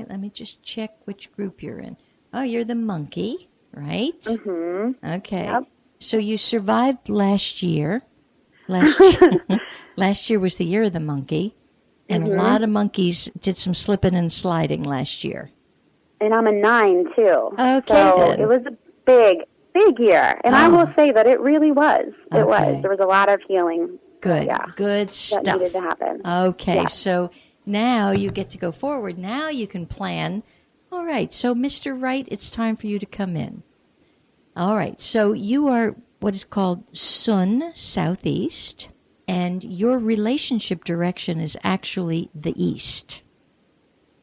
right, let me just check which group you're in. Oh, you're the monkey, right? Mm-hmm. Okay. Yep. So you survived last year. Last year was the year of the monkey. And a lot of monkeys did some slipping and sliding last year. And I'm a 9, too. Okay, so then. it was a big year. And I will say that it really was. It was. There was a lot of healing. Good. Good stuff. That needed to happen. Okay, so now you get to go forward. Now you can plan. All right, so Mr. Right, it's time for you to come in. All right, so you are what is called Sun Southeast, and your relationship direction is actually the East.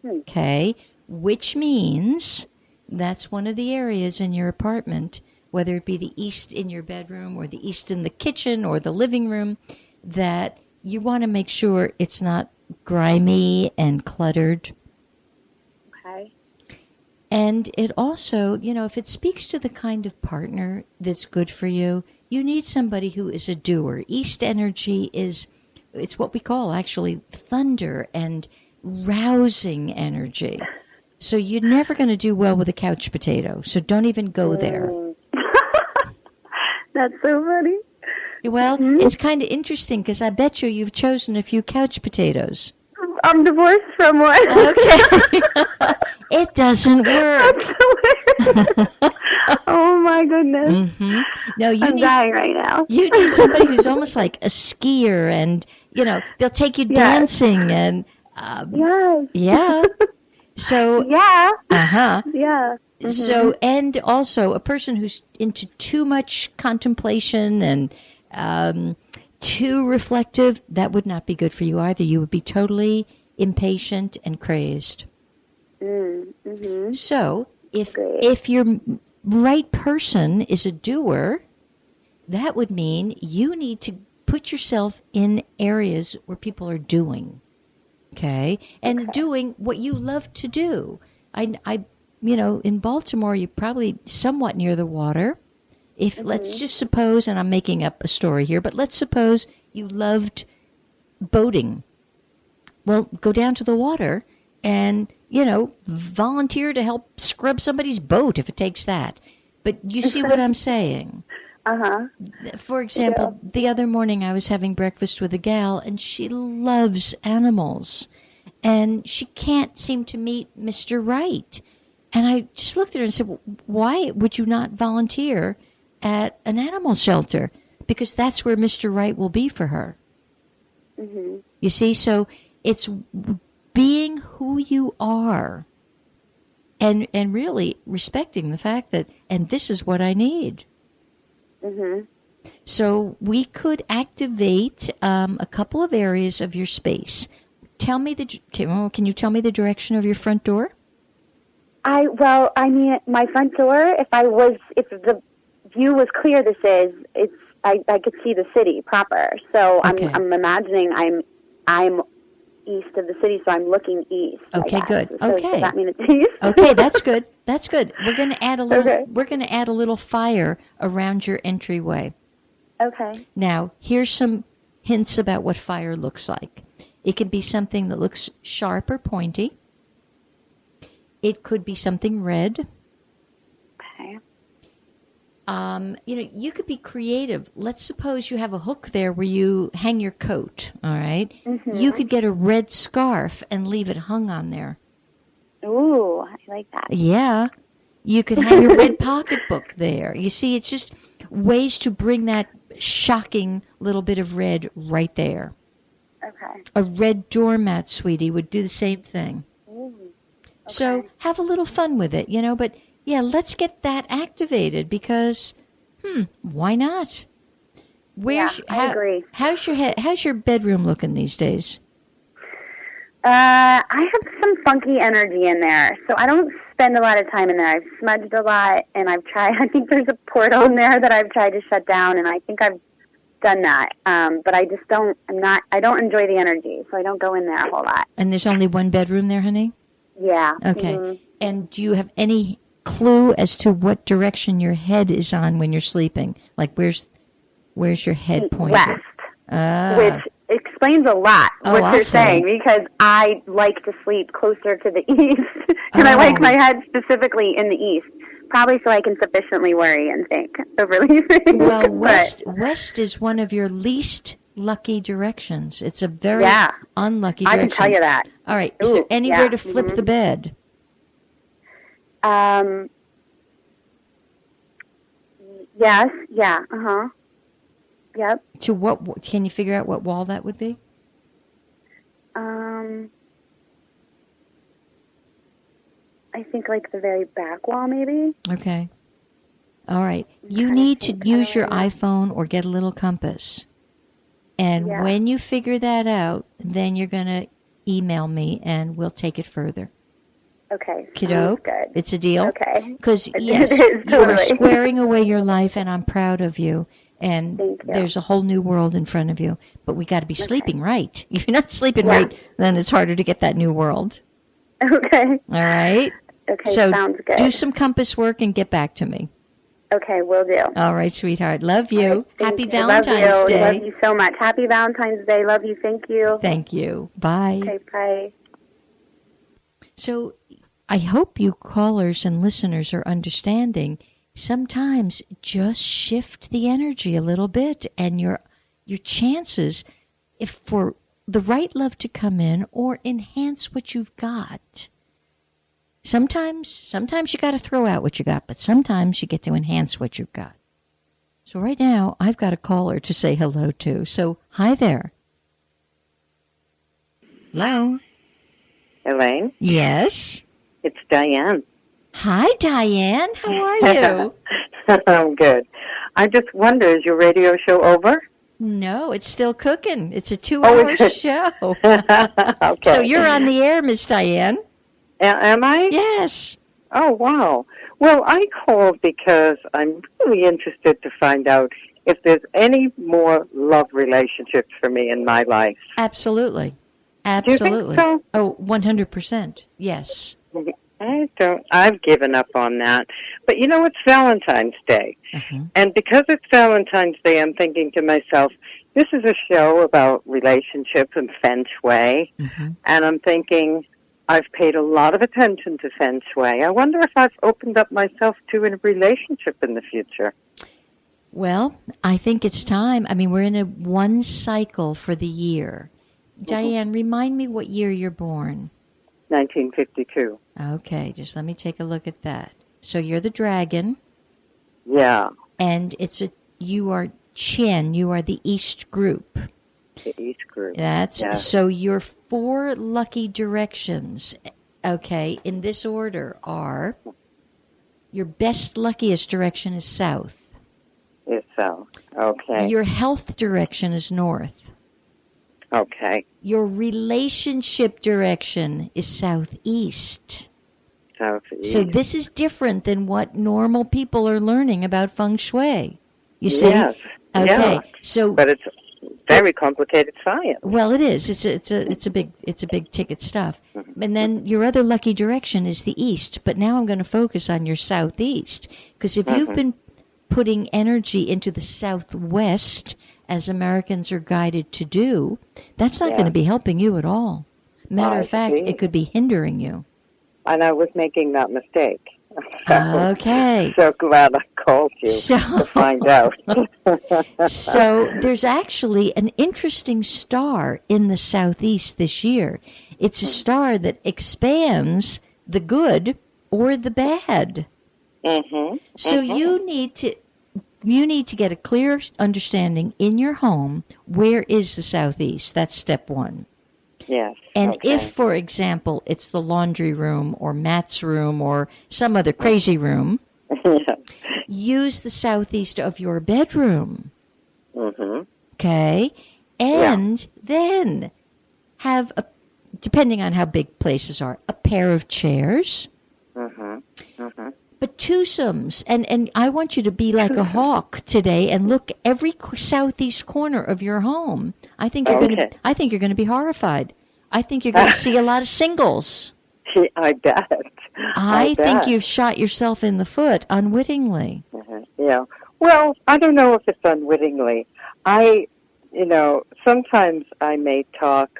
Okay, which means that's one of the areas in your apartment, whether it be the East in your bedroom or the East in the kitchen or the living room, that you want to make sure it's not grimy and cluttered. Okay. And it also, if it speaks to the kind of partner that's good for you, you need somebody who is a doer. East energy it's what we call actually thunder and rousing energy. So you're never going to do well with a couch potato. So don't even go there. That's so funny. Well, it's kind of interesting because I bet you've chosen a few couch potatoes. I'm divorced from one. Okay. It doesn't work. That's so weird. Oh, my goodness. Mm-hmm. No, I'm dying right now. You need somebody who's almost like a skier and, they'll take you dancing and... yes. Yeah. So... Yeah. Uh-huh. Yeah. Mm-hmm. So, and also a person who's into too much contemplation and too reflective, that would not be good for you either. You would be totally impatient and crazed. Mm-hmm. So, if your right person is a doer, that would mean you need to put yourself in areas where people are doing, okay? And doing what you love to do. I in Baltimore, you're probably somewhat near the water. Let's just suppose, and I'm making up a story here, but let's suppose you loved boating. Well, go down to the water and, volunteer to help scrub somebody's boat if it takes that. But you see what I'm saying? Uh-huh. For example, the other morning I was having breakfast with a gal, and she loves animals. And she can't seem to meet Mr. Right. And I just looked at her and said, why would you not volunteer at an animal shelter? Because that's where Mr. Right will be for her. Mm-hmm. You see, so it's being who you are and really respecting the fact that, and this is what I need. Mm-hmm. So we could activate a couple of areas of your space. Can you tell me the direction of your front door? My front door, if the view was clear, I could see the city proper. So okay. I'm imagining I'm east of the city, so I'm looking east. Okay, good. So okay. Does that mean it's east? Okay, that's good. That's good. We're going to add a little. Okay. We're going to add a little fire around your entryway. Okay. Now, here's some hints about what fire looks like. It can be something that looks sharp or pointy. It could be something red. Okay. You could be creative. Let's suppose you have a hook there where you hang your coat, all right? Mm-hmm. You could get a red scarf and leave it hung on there. Ooh, I like that. Yeah. You could hang a red pocketbook there. You see, it's just ways to bring that shocking little bit of red right there. Okay. A red doormat, sweetie, would do the same thing. Ooh. Okay. So have a little fun with it, but yeah, let's get that activated because, why not? I agree. How's your bedroom looking these days? I have some funky energy in there, so I don't spend a lot of time in there. I've smudged a lot, and I think there's a portal in there that I've tried to shut down, and I think I've done that. But I just I don't enjoy the energy, so I don't go in there a whole lot. And there's only one bedroom there, honey? Yeah. Okay. Mm-hmm. And do you have any clue as to what direction your head is on when you're sleeping? Like where's your head pointed? West. Which explains a lot what I'll you're say. saying, because I like to sleep closer to the east, and I like my head specifically in the east, probably so I can sufficiently worry and think over these things. Well, west is one of your least lucky directions. It's a very unlucky direction. I can tell you that. All right. Is there anywhere to flip the bed? Yes. Yeah. Yep. To what? Can you figure out what wall that would be? I think like the very back wall, maybe. Okay. All right. You need to use your iPhone or get a little compass. And when you figure that out, then you're going to email me and we'll take it further. Okay. Kiddo, good. It's a deal. Okay. Because, yes, totally. you are squaring away your life, and I'm proud of you. And there's a whole new world in front of you. But we got to be sleeping right. If you're not sleeping right, then it's harder to get that new world. Okay. All right? Okay, so sounds good. Do some compass work and get back to me. Okay, will do. All right, sweetheart. Love you. Right, Happy you. Valentine's Day. Love you so much. Happy Valentine's Day. Love you. Thank you. Thank you. Bye. Okay, bye. So I hope you callers and listeners are understanding. Sometimes just shift the energy a little bit, and your chances, if for the right love to come in or enhance what you've got. Sometimes you got to throw out what you got, but sometimes you get to enhance what you've got. So right now, I've got a caller to say hello to. So, hi there. Hello? Elaine? Yes? It's Diane. Hi, Diane. How are you? I'm good. I just wonder, is your radio show over? No, it's still cooking. It's a 2-hour show. Okay. So you're on the air, Miss Diane. Am I? Yes. Oh, wow. Well, I called because I'm really interested to find out if there's any more love relationships for me in my life. Absolutely. Do you think so? Oh, 100%. Yes. I've given up on that. But you know, it's Valentine's Day. Uh-huh. And because it's Valentine's Day, I'm thinking to myself, this is a show about relationships and feng shui. Mm-hmm. And I'm thinking, I've paid a lot of attention to feng shui. I wonder if I've opened up myself to a relationship in the future. Well, I think it's time. I mean, we're in one cycle for the year. Mm-hmm. Diane, remind me what year you're born. 1952. Okay, just let me take a look at that. So you're the dragon. Yeah. And you are Chen. You are the East group. The East group. So your 4 lucky directions, okay, in this order are, your best luckiest direction is south. Is south. Okay. Your health direction is north. Okay. Your relationship direction is southeast. Southeast. So this is different than what normal people are learning about feng shui. You see? Yes. Okay. Yeah. So, but it's very complicated science. Well, it is. It's a big ticket stuff. Mm-hmm. And then your other lucky direction is the east. But now I'm going to focus on your southeast, because if you've been putting energy into the southwest, as Americans are guided to do, that's not going to be helping you at all. Matter of fact, it could be hindering you. And I was making that mistake. Okay. So glad I called you to find out. So there's actually an interesting star in the southeast this year. It's a star that expands the good or the bad. Mm-hmm. So you need to get a clear understanding in your home, where is the southeast? That's step 1. Yes. And if, for example, it's the laundry room or Matt's room or some other crazy room, use the southeast of your bedroom. Mm-hmm. Okay? And then have, depending on how big places are, a pair of chairs. Mm-hmm. Mm-hmm. But twosomes, and I want you to be like a hawk today and look every southeast corner of your home. I think you're going to be horrified. I think you're going to see a lot of singles. I bet. I think you've shot yourself in the foot unwittingly. Mm-hmm. Yeah. Well, I don't know if it's unwittingly. I sometimes I may talk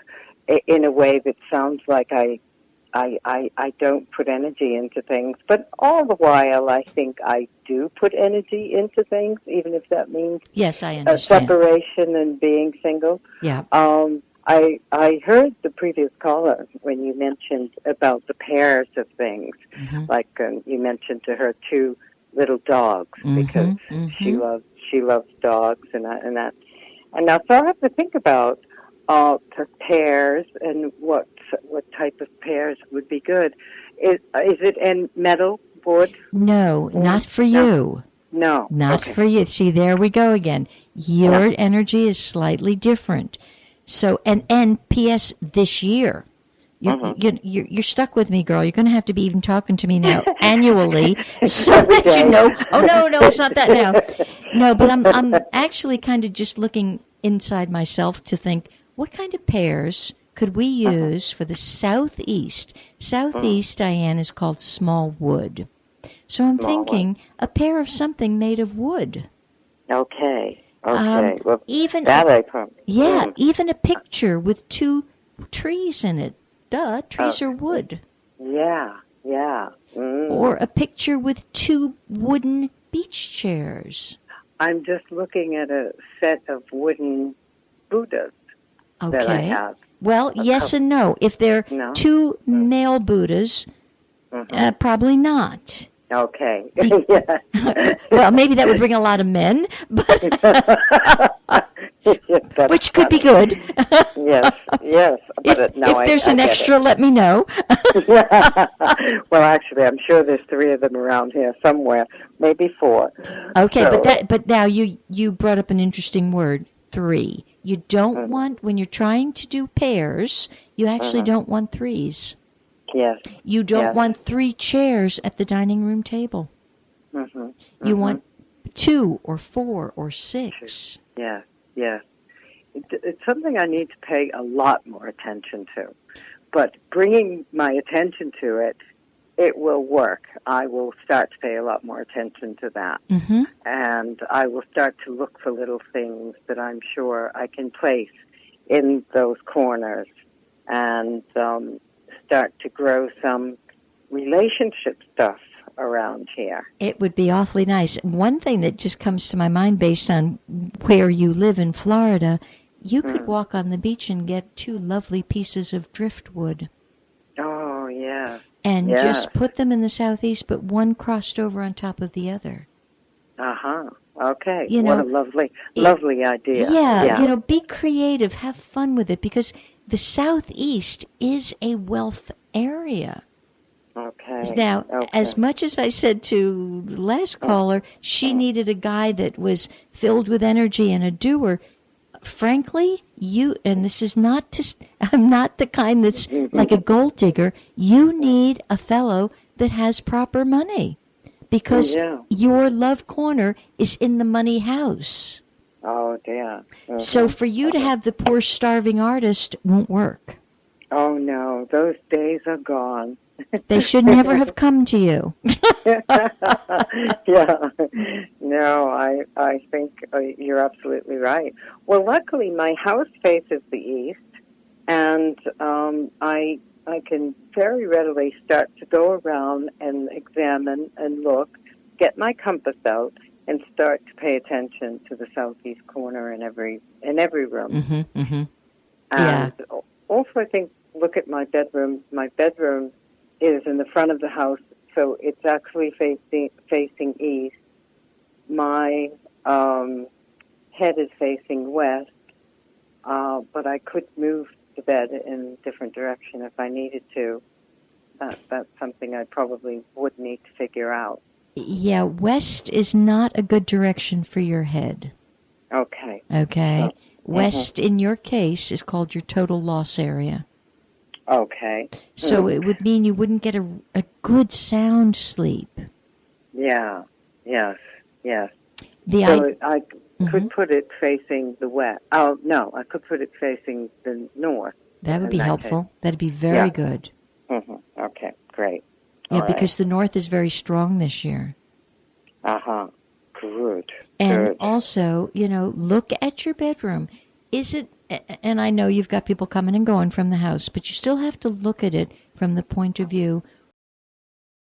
in a way that sounds like I don't put energy into things, but all the while I think I do put energy into things, even if that means yes, I understand. Separation and being single. Yeah. I heard the previous caller when you mentioned about the pairs of things, like you mentioned to her 2 little dogs because she loves dogs, and now so I have to think about the pairs and what type of pairs would be good. Is it in metal, wood? No, not for you. No. Not for you. See, there we go again. Your energy is slightly different. So, and P.S. this year, you're stuck with me, girl. You're going to have to be even talking to me now annually so that you know. Oh, no, it's not that now. No, but I'm actually kind of just looking inside myself to think, what kind of pairs could we use for the Southeast? Southeast, Diane, is called small wood. So I'm thinking a pair of something made of wood. Okay. Well, even that even a picture with 2 trees in it. Duh, trees are wood. Yeah. Or a picture with 2 wooden beach chairs. I'm just looking at a set of wooden Buddhas that I have. Well, yes and no. If they're 2 male Buddhas, probably not. Okay. Well, maybe that would bring a lot of men, but which could be good. Yes. But if there's an extra, let me know. Well, actually, I'm sure there's 3 of them around here somewhere, maybe 4. Okay, but now you brought up an interesting word, 3. You don't want, when you're trying to do pairs, you actually don't want 3s. Yes. You don't want 3 chairs at the dining room table. You want 2 or 4 or 6. Yes. It's something I need to pay a lot more attention to. But bringing my attention to it, it will work. I will start to pay a lot more attention to that. And I will start to look for little things that I'm sure I can place in those corners and start to grow some relationship stuff around here. It would be awfully nice. One thing that just comes to my mind based on where you live in Florida, you could walk on the beach and get 2 lovely pieces of driftwood. Oh, yeah. And just put them in the Southeast, but one crossed over on top of the other. Okay. What a lovely idea. Yeah, be creative, have fun with it, because the Southeast is a wealth area. Okay. Now, as much as I said to the last caller, she needed a guy that was filled with energy and a doer. Frankly, and this is not I'm not the kind that's like a gold digger. You need a fellow that has proper money, because your love corner is in the money house. Oh, dear. So for you to have the poor starving artist won't work. Oh, no. Those days are gone. They should never have come to you. No, I think you're absolutely right. Well, luckily, my house faces the east, and I can very readily start to go around and examine and look, get my compass out, and start to pay attention to the southeast corner in every room. And also, I think, look at my bedroom. My bedroom is in the front of the house, so it's actually facing east. My head is facing west, but I could move the bed in a different direction if I needed to. That's something I probably would need to figure out. Yeah, west is not a good direction for your head. Okay. West, in your case, is called your total loss area. Okay. So it would mean you wouldn't get a good sound sleep. Yeah. Yes. I could put it facing the west. Oh, no, I could put it facing the north. That would be helpful. That'd be very good. Okay, great. Yeah, because the north is very strong this year. Good. And also, look at your bedroom. is it, and I know you've got people coming and going from the house, but you still have to look at it from the point of view,